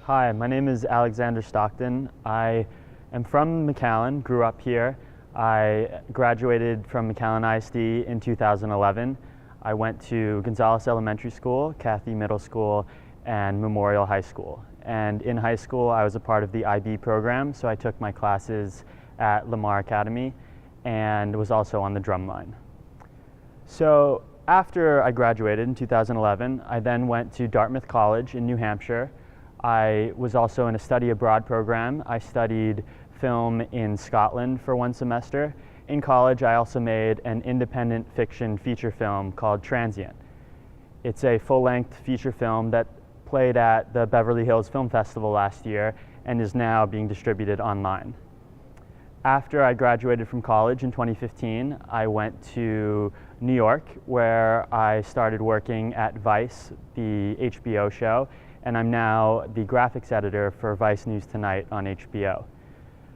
Hi, my name is Alexander Stockton. I am from McAllen, grew up here. I graduated from McAllen ISD in 2011. I went to Gonzales Elementary School, Cathy Middle School, and Memorial High School. And in high school, I was a part of the IB program, so I took my classes at Lamar Academy and was also on the drum line. So after I graduated in 2011, I then went to Dartmouth College in New Hampshire. I was also in a study abroad program. I studied film in Scotland for one semester. In college, I also made an independent fiction feature film called Transient. It's a full-length feature film that played at the Beverly Hills Film Festival last year and is now being distributed online. After I graduated from college in 2015, I went to New York, where I started working at Vice, the HBO show, and I'm now the graphics editor for Vice News Tonight on HBO.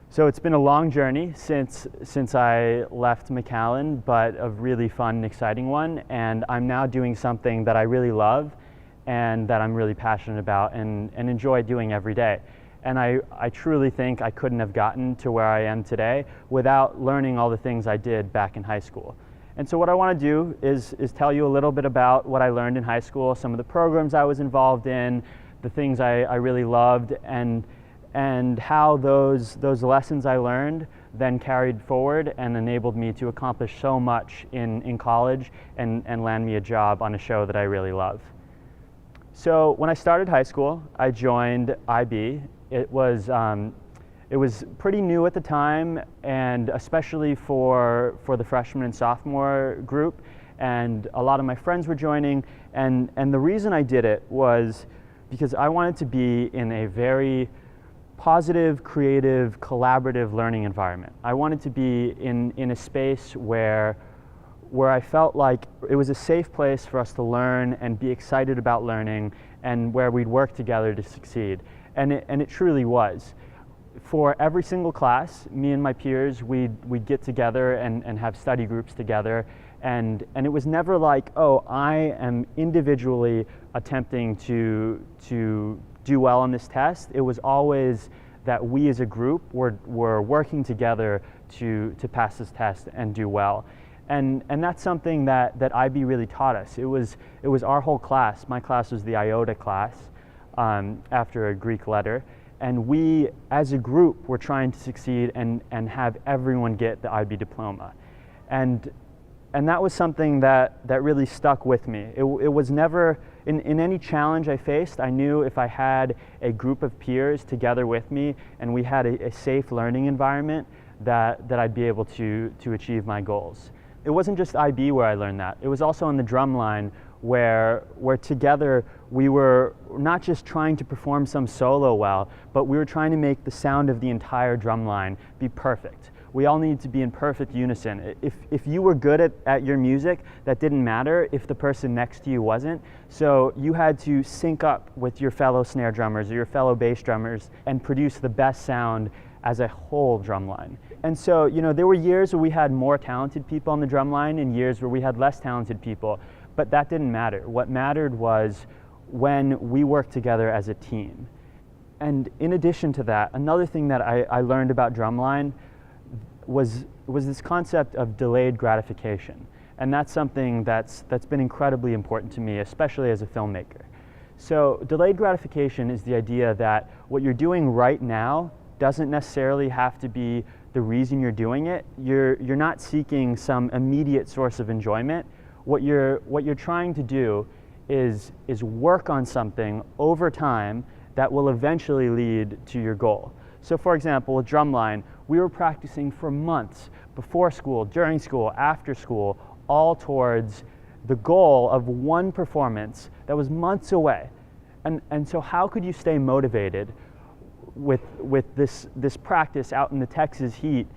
So it's been a long journey since I left McAllen, but a really fun and exciting one, and I'm now doing something that I really love and that I'm really passionate about and enjoy doing every day. And I truly think I couldn't have gotten to where I am today without learning all the things I did back in high school. And so what I want to do is tell you a little bit about what I learned in high school, some of the programs I was involved in, the things I really loved, and how those lessons I learned then carried forward and enabled me to accomplish so much in college and land me a job on a show that I really love. So when I started high school, I joined IB. It was pretty new at the time, and especially for the freshman and sophomore group, and a lot of my friends were joining, and the reason I did it was because I wanted to be in a very positive, creative, collaborative learning environment. I wanted to be in a space where I felt like it was a safe place for us to learn and be excited about learning, and where we'd work together to succeed. And it truly was. For every single class, me and my peers, we'd get together and have study groups together, and it was never like, oh, I am individually attempting to do well on this test. It was always that we as a group were working together to pass this test and do well. And that's something that IB really taught us. It was our whole class. My class was the IOTA class after a Greek letter. And we, as a group, were trying to succeed and have everyone get the IB diploma. And that was something that really stuck with me. It was never, in any challenge I faced, I knew if I had a group of peers together with me and we had a safe learning environment, that I'd be able to achieve my goals. It wasn't just IB where I learned that. It was also on the drum line where together we were not just trying to perform some solo well, but we were trying to make the sound of the entire drum line be perfect. We all need to be in perfect unison. If you were good at your music, that didn't matter if the person next to you wasn't. So you had to sync up with your fellow snare drummers or your fellow bass drummers and produce the best sound as a whole drum line. And so, you know, there were years where we had more talented people on the drum line and years where we had less talented people, but that didn't matter. What mattered was when we worked together as a team. And in addition to that, another thing that I learned about drumline was this concept of delayed gratification. And that's something that's been incredibly important to me, especially as a filmmaker. So delayed gratification is the idea that what you're doing right now doesn't necessarily have to be the reason you're doing it. You're not seeking some immediate source of enjoyment. What you're trying to do is work on something over time that will eventually lead to your goal. So for example, with drumline, we were practicing for months, before school, during school, after school, all towards the goal of one performance that was months away. And so how could you stay motivated with this practice out in the Texas heat,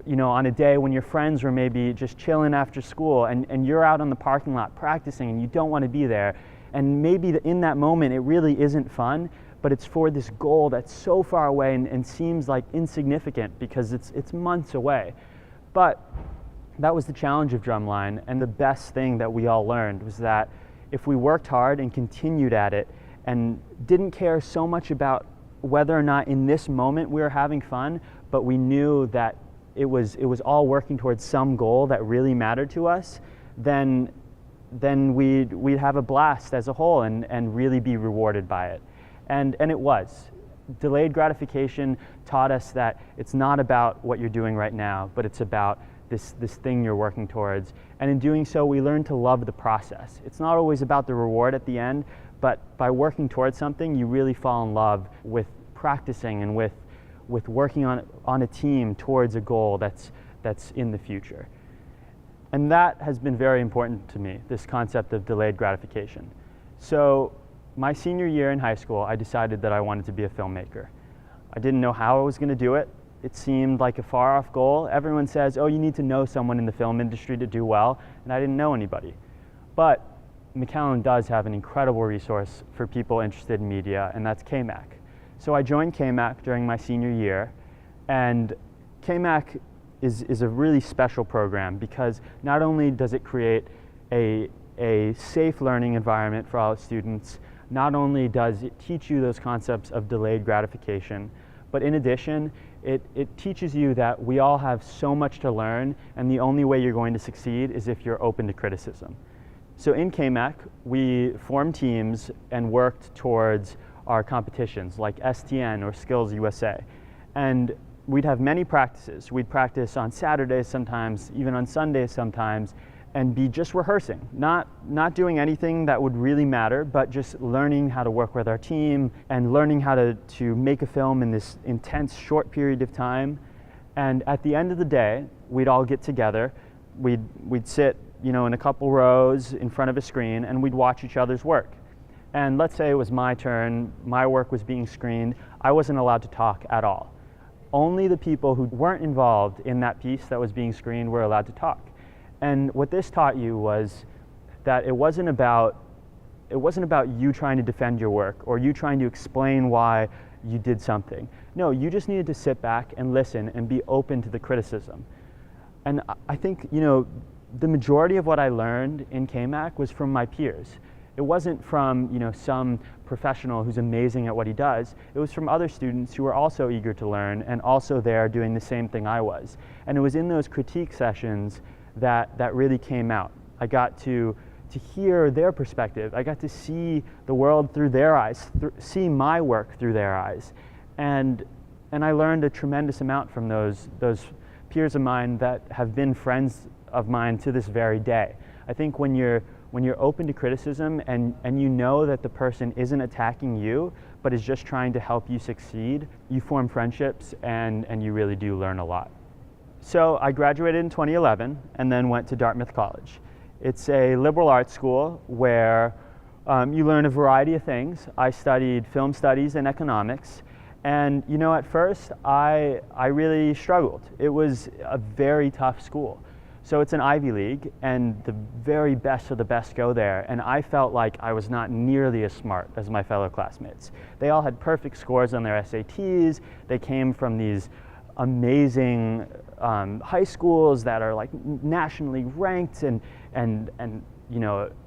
you know, on a day when your friends were maybe just chilling after school and you're out on the parking lot practicing and you don't want to be there, and maybe in that moment it really isn't fun, but it's for this goal that's so far away and seems like insignificant because it's months away. But that was the challenge of drumline, and the best thing that we all learned was that if we worked hard and continued at it and didn't care so much about whether or not in this moment we were having fun, but we knew that it was all working towards some goal that really mattered to us, then we'd have a blast as a whole and really be rewarded by it. And it was. Delayed gratification taught us that it's not about what you're doing right now, but it's about this thing you're working towards. And in doing so, we learn to love the process. It's not always about the reward at the end, but by working towards something, you really fall in love with practicing and with working on a team towards a goal that's in the future. And that has been very important to me, this concept of delayed gratification. So my senior year in high school, I decided that I wanted to be a filmmaker. I didn't know how I was going to do it. It seemed like a far off goal. Everyone says, oh, you need to know someone in the film industry to do well, and I didn't know anybody. But McAllen does have an incredible resource for people interested in media, and that's KMAC. So I joined KMAC during my senior year, and KMAC is a really special program because not only does it create a safe learning environment for all its students, not only does it teach you those concepts of delayed gratification, but in addition, it teaches you that we all have so much to learn, and the only way you're going to succeed is if you're open to criticism. So in KMAC, we formed teams and worked towards our competitions like STN or Skills USA. And we'd have many practices. We'd practice on Saturdays sometimes, even on Sundays sometimes, and be just rehearsing, not doing anything that would really matter, but just learning how to work with our team and learning how to make a film in this intense short period of time. And at the end of the day, we'd all get together, we'd sit, in a couple rows in front of a screen, and we'd watch each other's work. And let's say it was my turn, my work was being screened, I wasn't allowed to talk at all. Only the people who weren't involved in that piece that was being screened were allowed to talk. And what this taught you was that it wasn't about you trying to defend your work or you trying to explain why you did something. No, you just needed to sit back and listen and be open to the criticism. And I think, the majority of what I learned in KMAC was from my peers. It wasn't from, some professional who's amazing at what he does. It was from other students who were also eager to learn and also there doing the same thing I was. And it was in those critique sessions that really came out. I got to hear their perspective. I got to see the world through their eyes, see my work through their eyes. And I learned a tremendous amount from those peers of mine that have been friends of mine to this very day. I think when you're open to criticism and you know that the person isn't attacking you, but is just trying to help you succeed, you form friendships and you really do learn a lot. So I graduated in 2011 and then went to Dartmouth College. It's a liberal arts school where you learn a variety of things. I studied film studies and economics. And at first I really struggled. It was a very tough school. So it's an Ivy League, and the very best of the best go there, and I felt like I was not nearly as smart as my fellow classmates. They all had perfect scores on their SATs. They came from these amazing high schools that are like nationally ranked and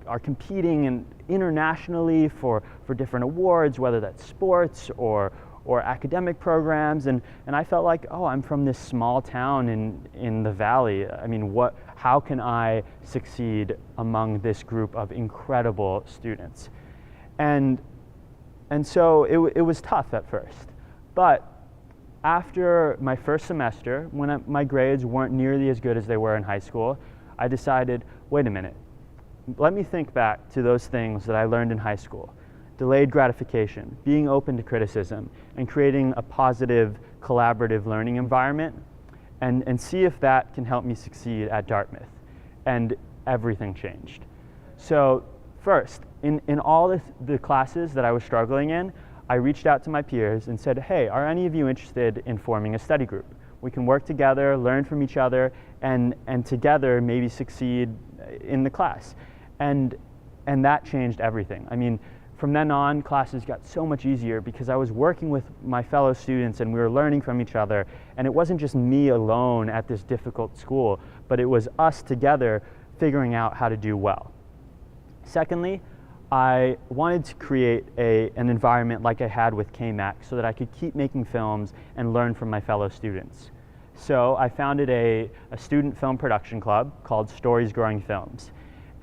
are competing internationally for different awards, whether that's sports or academic programs, and I felt like, oh, I'm from this small town in the valley. I mean, how can I succeed among this group of incredible students? And so it was tough at first, but after my first semester, when my grades weren't nearly as good as they were in high school, I decided, wait a minute, let me think back to those things that I learned in high school. Delayed gratification, being open to criticism, and creating a positive, collaborative learning environment, and see if that can help me succeed at Dartmouth. And everything changed. So first, in all the classes that I was struggling in, I reached out to my peers and said, hey, are any of you interested in forming a study group? We can work together, learn from each other, and together maybe succeed in the class. And that changed everything. I mean, from then on, classes got so much easier because I was working with my fellow students and we were learning from each other. And it wasn't just me alone at this difficult school, but it was us together figuring out how to do well. Secondly, I wanted to create an environment like I had with KMAC so that I could keep making films and learn from my fellow students. So I founded a student film production club called Stories Growing Films.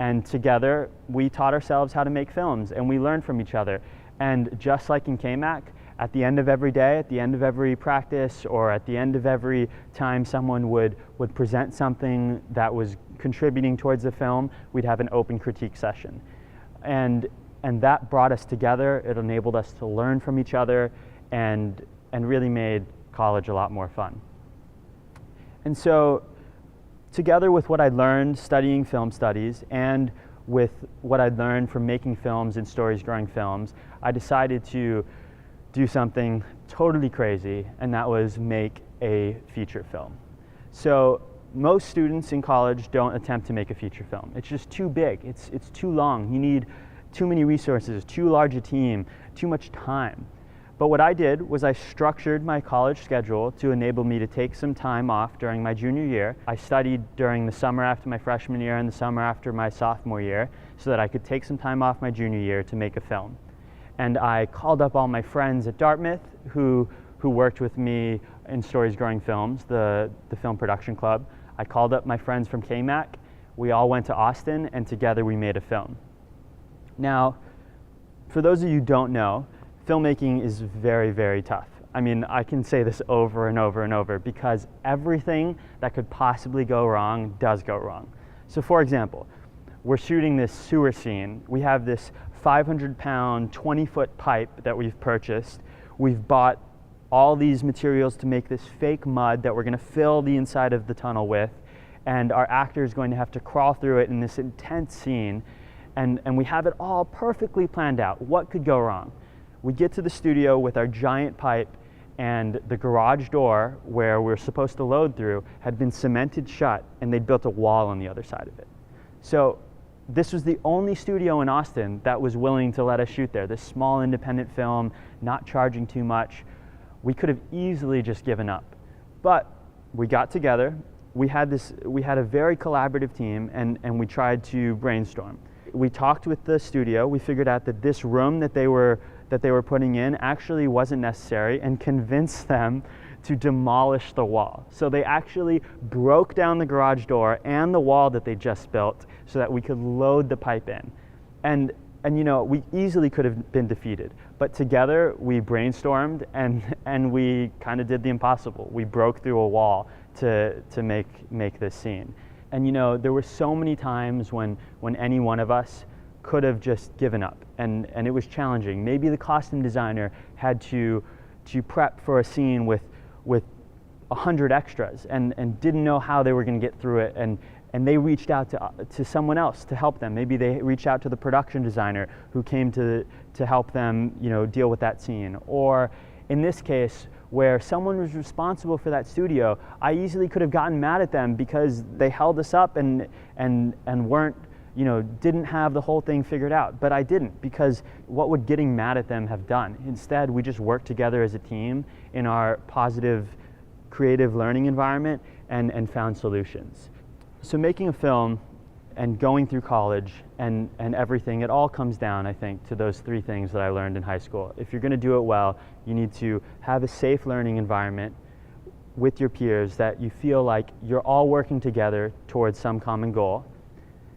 And together, we taught ourselves how to make films, and we learned from each other. And just like in KMAC, at the end of every day, at the end of every practice, or at the end of every time someone would present something that was contributing towards the film, we'd have an open critique session. And that brought us together. It enabled us to learn from each other and really made college a lot more fun. And so, together with what I learned studying film studies and with what I'd learned from making films and Stories Growing Films, I decided to do something totally crazy, and that was make a feature film. So most students in college don't attempt to make a feature film. It's just too big, it's too long. You need too many resources, too large a team, too much time. But what I did was I structured my college schedule to enable me to take some time off during my junior year. I studied during the summer after my freshman year and the summer after my sophomore year so that I could take some time off my junior year to make a film. And I called up all my friends at Dartmouth who worked with me in Stories Growing Films, the film production club. I called up my friends from KMAC. We all went to Austin, and together we made a film. Now, for those of you who don't know, filmmaking is very, very tough. I mean, I can say this over and over and over because everything that could possibly go wrong does go wrong. So for example, we're shooting this sewer scene. We have this 500-pound, 20-foot pipe that we've purchased. We've bought all these materials to make this fake mud that we're going to fill the inside of the tunnel with, and our actor is going to have to crawl through it in this intense scene, and we have it all perfectly planned out. What could go wrong? We get to the studio with our giant pipe, and the garage door where we're supposed to load through had been cemented shut, and they'd built a wall on the other side of it. So this was the only studio in Austin that was willing to let us shoot there. This small independent film, not charging too much. We could have easily just given up. But we got together, we had a very collaborative team, and we tried to brainstorm. We talked with the studio. We figured out that this room that they were putting in actually wasn't necessary, and convinced them to demolish the wall. So they actually broke down the garage door and the wall that they just built so that we could load the pipe in. And you know, we easily could have been defeated, but together we brainstormed and we kind of did the impossible. We broke through a wall to make this scene. And you know, there were so many times when any one of us could have just given up, and it was challenging. Maybe the costume designer had to prep for a scene with 100 extras and didn't know how they were going to get through it, and they reached out to someone else to help them. Maybe they reached out to the production designer who came to help them, you know, deal with that scene. Or in this case, where someone was responsible for that studio, I easily could have gotten mad at them because they held us up and weren't, you know, didn't have the whole thing figured out. But I didn't, because what would getting mad at them have done? Instead, we just worked together as a team in our positive, creative learning environment and found solutions. So making a film and going through college and everything, it all comes down, I think, to those three things that I learned in high school. If you're going to do it well, you need to have a safe learning environment with your peers that you feel like you're all working together towards some common goal.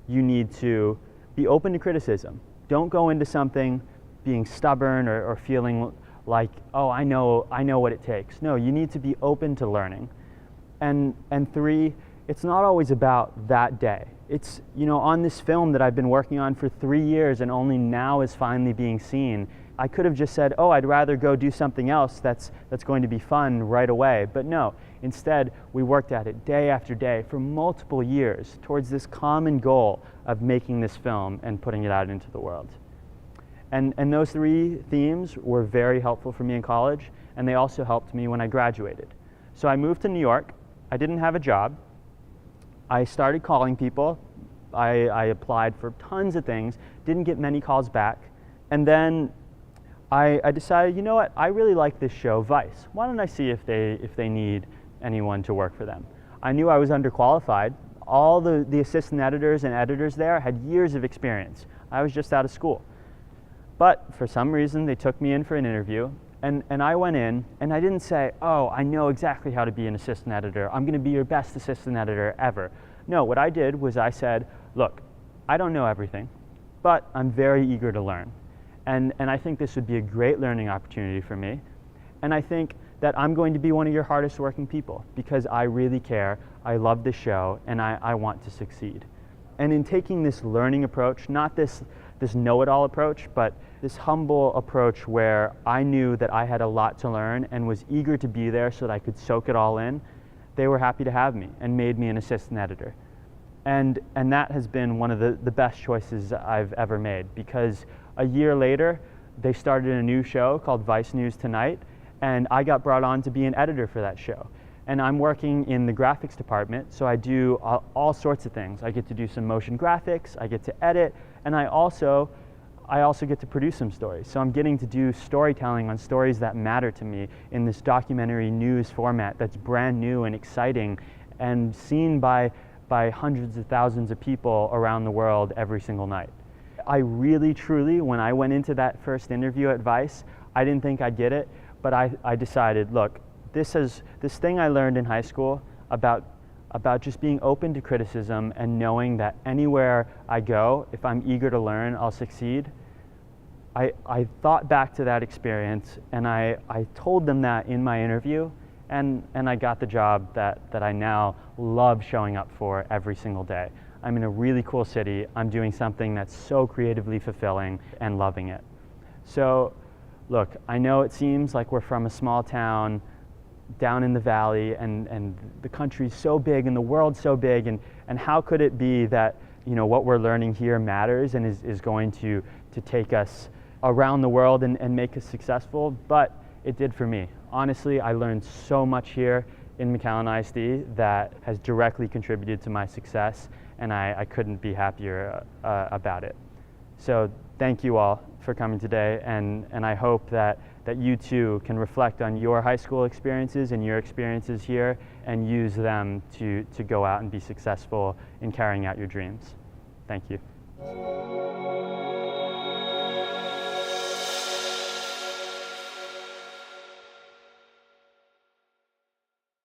You need to be open to criticism. Don't go into something being stubborn or feeling like, oh, I know what it takes. No, you need to be open to learning. And three, it's not always about that day. It's, you know, on this film that I've been working on for 3 years and only now is finally being seen, I could have just said, oh, I'd rather go do something else that's going to be fun right away. But no, instead, we worked at it day after day for multiple years towards this common goal of making this film and putting it out into the world. And those three themes were very helpful for me in college, and they also helped me when I graduated. So I moved to New York. I didn't have a job. I started calling people. I applied for tons of things, didn't get many calls back. And then I decided, you know what, I really like this show, Vice. Why don't I see if they need anyone to work for them? I knew I was underqualified. All the assistant editors and editors there had years of experience. I was just out of school. But for some reason, they took me in for an interview, and I went in, and I didn't say, oh, I know exactly how to be an assistant editor. I'm going to be your best assistant editor ever. No, what I did was I said, look, I don't know everything, but I'm very eager to learn. And I think this would be a great learning opportunity for me. And I think that I'm going to be one of your hardest working people because I really care, I love the show, and I want to succeed. And in taking this learning approach, not this know-it-all approach, but this humble approach where I knew that I had a lot to learn and was eager to be there so that I could soak it all in, they were happy to have me and made me an assistant editor. And that has been one of the best choices I've ever made, because a year later, they started a new show called Vice News Tonight, and I got brought on to be an editor for that show. And I'm working in the graphics department, so I do all sorts of things. I get to do some motion graphics, I get to edit, and I also get to produce some stories. So I'm getting to do storytelling on stories that matter to me in this documentary news format that's brand new and exciting and seen by hundreds of thousands of people around the world every single night. I really, truly, when I went into that first interview at Vice, I didn't think I'd get it, but I decided, look, this thing I learned in high school about just being open to criticism and knowing that anywhere I go, if I'm eager to learn, I'll succeed. I thought back to that experience, and I told them that in my interview, and I got the job that I now love showing up for every single day. I'm in a really cool city. I'm doing something that's so creatively fulfilling and loving it. So, look, I know it seems like we're from a small town down in the valley, and the country's so big and the world's so big, and how could it be that, you know, what we're learning here matters and is going to take us around the world and make us successful? But it did for me. Honestly, I learned so much here in McAllen ISD that has directly contributed to my success, and I couldn't be happier about it. So thank you all for coming today, and I hope that you too can reflect on your high school experiences and your experiences here and use them to go out and be successful in carrying out your dreams. Thank you.